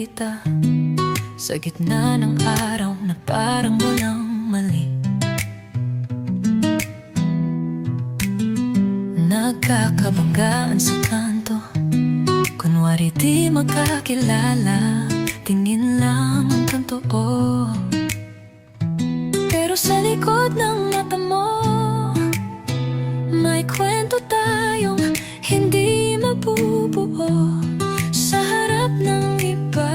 paborita, sa gitna ng araw na parang walang mali. Nagkakabanggaan sa kanto, kunwari di magkakilala, tingin lang ang totoo. Pero sa likod ng mata mo, may kwento tayong hindi mabubuo. Sa harap ng iba,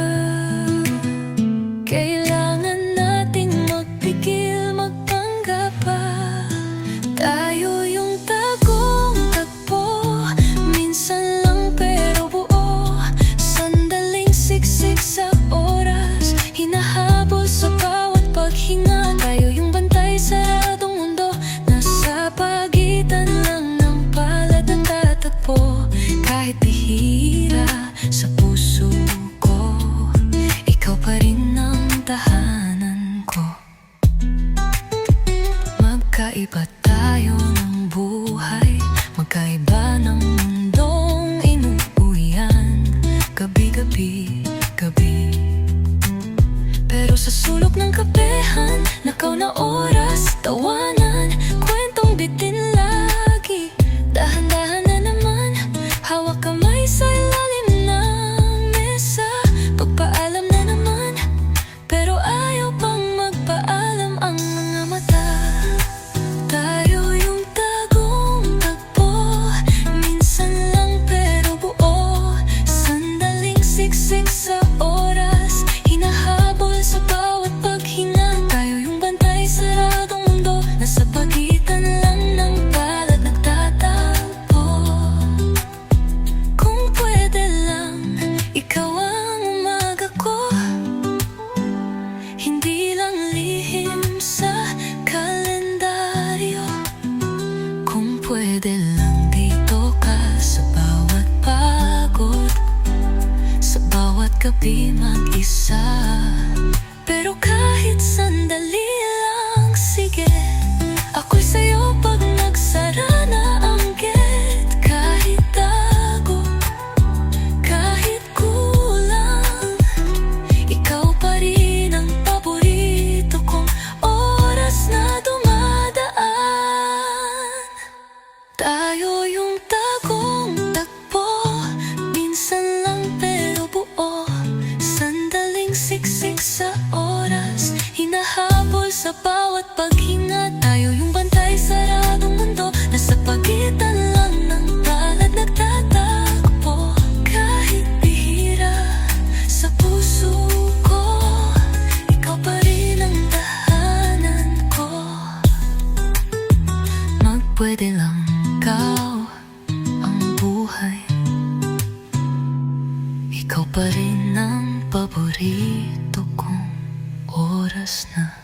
kailangan nating magpigil, magpanggap pa. Tayo yung tagong-tagpo, minsan lang pero buo. Sandaling siksik sa oras, hinahabol sa bawat paghinga. Tayo yung bantay sa saradong mundo, nasa pagitan lang ng palad at tatagpo. Kahit bihira sa puso ko, ikaw pa rin ang tahanan ko. Magkaiba tayo ng buhay, magkaiba ng mundong inuuwian. Gabi-gabi, gabi, pero sa sulok ng kapehan, nakaw na oras, tawanan, kwentong bitin lagi. Dahan-dahan na naman, hawak kamay sa ilalim ng mesa. Pagpaalam na naman, pero ayaw pang magpaalam ang mga mata. Tayo yung tagong-tagpo, minsan lang pero buo. Sandaling siksik sa oras, hinahabol sa bawat paghinga. Tayo yung bantay sa saradong mundo, nasa pagitan lang ng palad nagtatagpo. Kung pwede lang, ikaw ang umaga ko, hindi lang lihim sa kalendaryo. Kung pwede lang, dito ka sa bawat pagod, sa bawat gabi mag-isa. Pero kahit sandali lang, sige, ako'y sa'yo pag nagsara na ang gate. Kahit tago, kahit kulang, ikaw pa rin ang paborito kong oras na dumadaan. Tayo yung tagong-tagpo, minsan lang pero buo. Sandaling siksik sa oras, hinahabol sa bawat paghinga. Tayo yung bantay sa saradong mundo, nasa pagitan lang ng palad nagtatagpo. Kahit bihira sa puso ko, ikaw pa rin ang tahanan ko. Magpwede lang ikaw ang buhay, ikaw pa rin ang paborito kong oras na